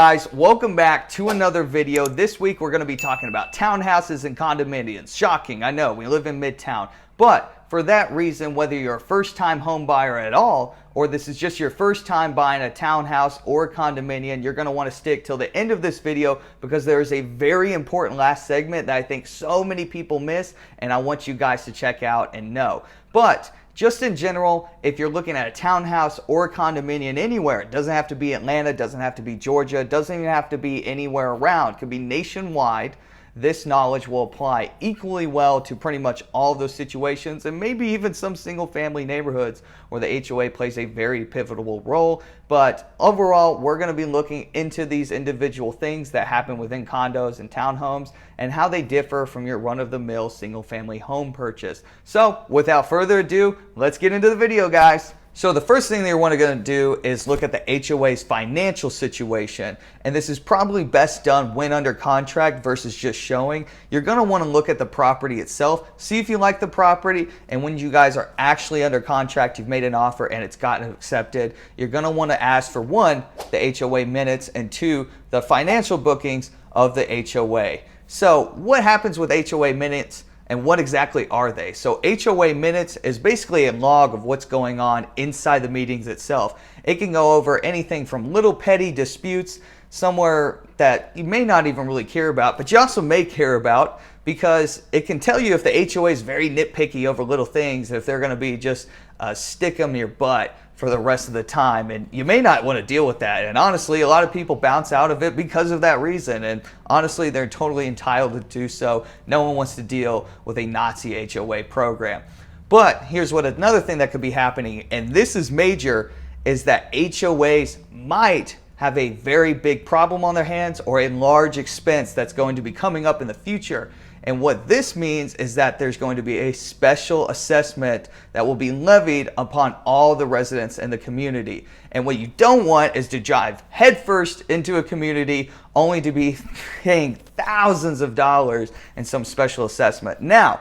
Guys, welcome back to another video. This week we're going to be talking about townhouses and condominiums. Shocking, I know, we live in Midtown. But for that reason, whether you're a first-time home buyer at all, or this is just your first time buying a townhouse or a condominium, you're going to want to stick till the end of this video because there is a very important last segment that I think so many people miss, and I want you guys to check out and know. But just in general, if you're looking at a townhouse or a condominium anywhere, it doesn't have to be Atlanta, it doesn't have to be Georgia, it doesn't even have to be anywhere around, it could be nationwide. This knowledge will apply equally well to pretty much all of those situations and maybe even some single family neighborhoods where the HOA plays a very pivotal role. But overall, we're going to be looking into these individual things that happen within condos and townhomes and how they differ from your run-of-the-mill single family home purchase. So without further ado, let's get into the video, guys. So the first thing that you're going to do is look at the HOA's financial situation, and this is probably best done when under contract versus just showing. You're going to want to look at the property itself, see if you like the property, and when you guys are actually under contract, you've made an offer and it's gotten accepted, you're going to want to ask for one, the HOA minutes, and two, the financial bookings of the HOA. So what happens with HOA minutes? And what exactly are they? So HOA minutes is basically a log of what's going on inside the meetings itself. It can go over anything from little petty disputes somewhere that you may not even really care about, but you also may care about because it can tell you if the HOA is very nitpicky over little things, if they're going to be just stick them in your butt for the rest of the time, and you may not want to deal with that. And honestly, a lot of people bounce out of it because of that reason, and honestly, they're totally entitled to do so. No one wants to deal with a Nazi HOA program. But here's what another thing that could be happening, and this is major, is that HOAs might have a very big problem on their hands or a large expense that's going to be coming up in the future. And what this means is that there's going to be a special assessment that will be levied upon all the residents in the community. And what you don't want is to drive headfirst into a community only to be paying thousands of dollars in some special assessment. Now,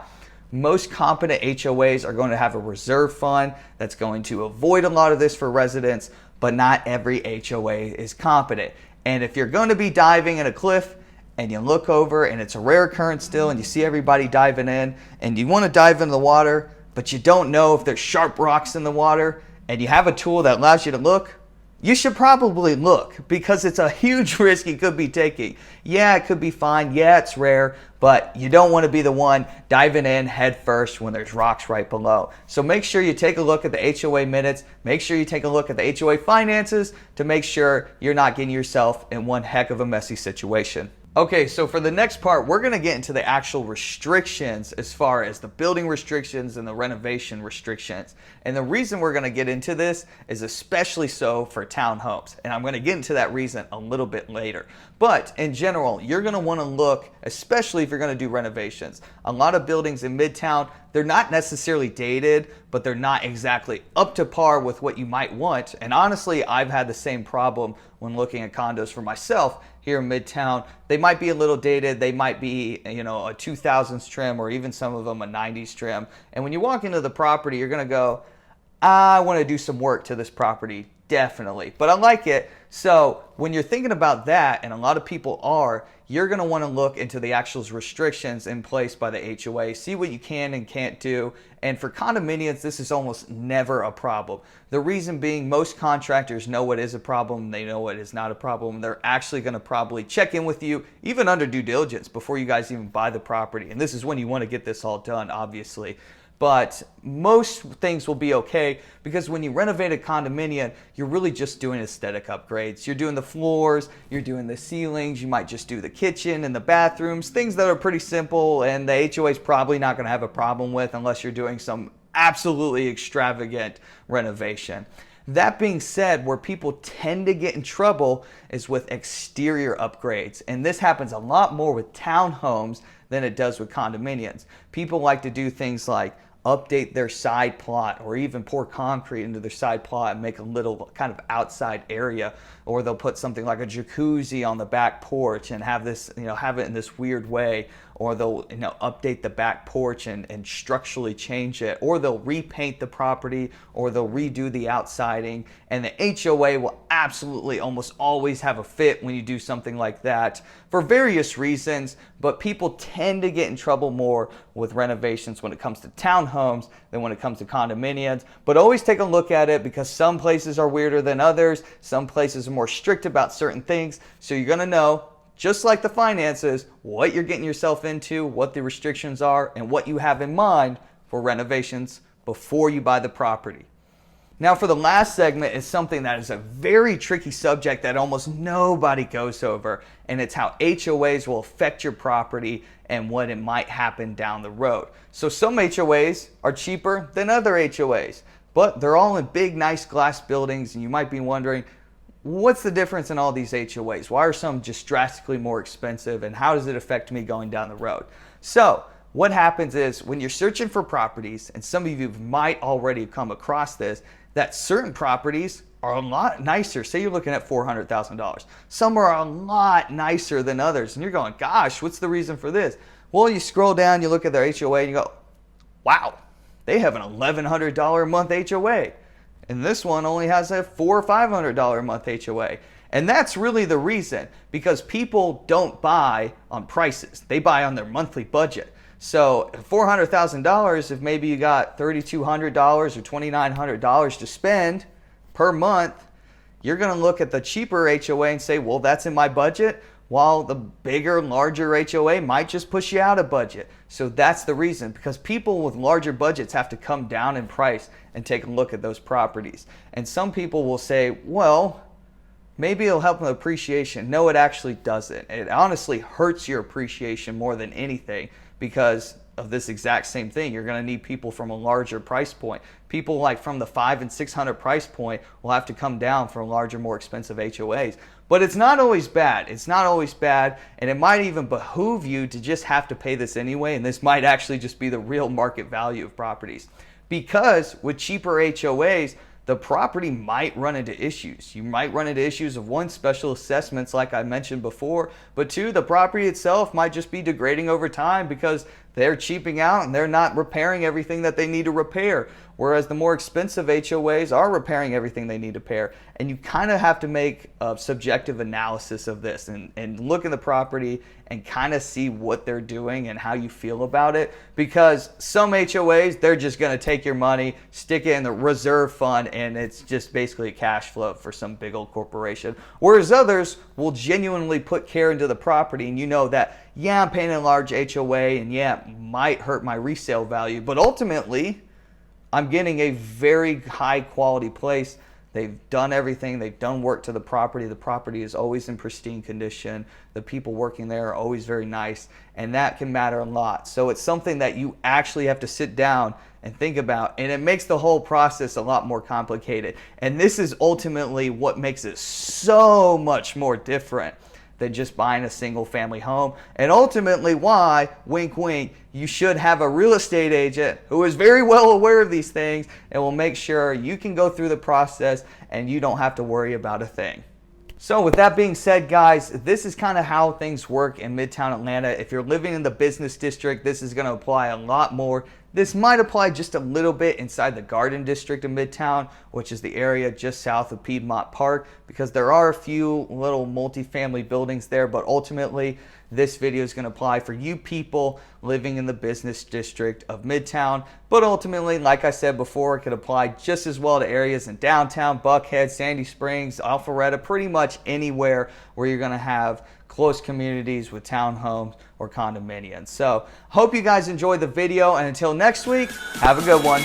most competent HOAs are going to have a reserve fund that's going to avoid a lot of this for residents, but not every HOA is competent. And if you're going to be diving in a cliff, and you look over and it's a rare occurrence still and you see everybody diving in and you want to dive into the water, but you don't know if there's sharp rocks in the water and you have a tool that allows you to look, you should probably look because it's a huge risk you could be taking. Yeah, it could be fine. Yeah, it's rare, but you don't want to be the one diving in head first when there's rocks right below. So make sure you take a look at the HOA minutes. Make sure you take a look at the HOA finances to make sure you're not getting yourself in one heck of a messy situation. Okay, so for the next part, we're going to get into the actual restrictions as far as the building restrictions and the renovation restrictions. And the reason we're going to get into this is especially so for townhomes. And I'm going to get into that reason a little bit later. But in general, you're going to want to look, especially if you're going to do renovations. A lot of buildings in Midtown, they're not necessarily dated, but they're not exactly up to par with what you might want. And honestly, I've had the same problem when looking at condos for myself here in Midtown. They might be a little dated. They might be, a 2000s trim or even some of them a 90s trim. And when you walk into the property, you're going to go, I want to do some work to this property. Definitely. But I like it. So when you're thinking about that, and a lot of people are, you're going to want to look into the actual restrictions in place by the HOA, see what you can and can't do. And for condominiums, this is almost never a problem. The reason being, most contractors know what is a problem, they know what is not a problem. They're actually going to probably check in with you, even under due diligence, before you guys even buy the property. And this is when you want to get this all done, obviously. But most things will be okay because when you renovate a condominium, you're really just doing aesthetic upgrades. You're doing the floors, you're doing the ceilings, you might just do the kitchen and the bathrooms, things that are pretty simple and the HOA is probably not going to have a problem with unless you're doing some absolutely extravagant renovation. That being said, where people tend to get in trouble is with exterior upgrades. And this happens a lot more with townhomes than it does with condominiums. People like to do things like update their side plot or even pour concrete into their side plot and make a little kind of outside area, or they'll put something like a jacuzzi on the back porch and have this, have it in this weird way, or they'll update the back porch and structurally change it, or they'll repaint the property, or they'll redo the outsiding, and the HOA will absolutely almost always have a fit when you do something like that for various reasons. But people tend to get in trouble more with renovations when it comes to townhomes than when it comes to condominiums. But always take a look at it, because some places are weirder than others. Some places are more strict about certain things. So you're going to know, just like the finances, what you're getting yourself into, what the restrictions are, and what you have in mind for renovations before you buy the property. Now, for the last segment is something that is a very tricky subject that almost nobody goes over, and it's how HOAs will affect your property and what it might happen down the road. So some HOAs are cheaper than other HOAs, but they're all in big, nice glass buildings, and you might be wondering, what's the difference in all these HOAs? Why are some just drastically more expensive, and how does it affect me going down the road? So what happens is, when you're searching for properties, and some of you might already have come across this, that certain properties are a lot nicer. Say you're looking at $400,000. Some are a lot nicer than others, and you're going, gosh, what's the reason for this? Well, you scroll down, you look at their HOA, and you go, wow, they have an $1,100 a month HOA. And this one only has a $400 or $500 a month HOA. And that's really the reason, because people don't buy on prices. They buy on their monthly budget. So $400,000, if maybe you got $3,200 or $2,900 to spend per month, you're going to look at the cheaper HOA and say, well, that's in my budget, while the bigger, larger HOA might just push you out of budget. So that's the reason, because people with larger budgets have to come down in price and take a look at those properties. And some people will say, well, maybe it'll help with appreciation. No, it actually doesn't. It honestly hurts your appreciation more than anything, because of this exact same thing. You're going to need people from a larger price point. People like from the $500 and $600 price point will have to come down for larger, more expensive HOAs. But it's not always bad. It's not always bad, and it might even behoove you to just have to pay this anyway, and this might actually just be the real market value of properties. Because with cheaper HOAs, the property might run into issues. You might run into issues of, one, special assessments like I mentioned before, but two, the property itself might just be degrading over time because they're cheaping out and they're not repairing everything that they need to repair. Whereas the more expensive HOAs are repairing everything they need to repair. And you kind of have to make a subjective analysis of this and look at the property and kind of see what they're doing and how you feel about it. Because some HOAs, they're just going to take your money, stick it in the reserve fund, and it's just basically a cash flow for some big old corporation. Whereas others will genuinely put care into the property, and you know that, yeah, I'm paying a large HOA, and yeah, it might hurt my resale value, but ultimately, I'm getting a very high quality place. They've done everything. They've done work to the property. The property is always in pristine condition. The people working there are always very nice, and that can matter a lot. So it's something that you actually have to sit down and think about, and it makes the whole process a lot more complicated. And this is ultimately what makes it so much more different than just buying a single family home, and ultimately why, wink wink, you should have a real estate agent who is very well aware of these things and will make sure you can go through the process and you don't have to worry about a thing. So with that being said, guys, this is kind of how things work in Midtown Atlanta. If you're living in the business district, this is going to apply a lot more. This might apply just a little bit inside the Garden District of Midtown, which is the area just south of Piedmont Park, because there are a few little multifamily buildings there, but ultimately this video is going to apply for you people living in the business district of Midtown. But ultimately, like I said before, it could apply just as well to areas in downtown, Buckhead, Sandy Springs, Alpharetta, pretty much anywhere where you're going to have close communities with townhomes or condominiums. So hope you guys enjoyed the video, and until next week, have a good one.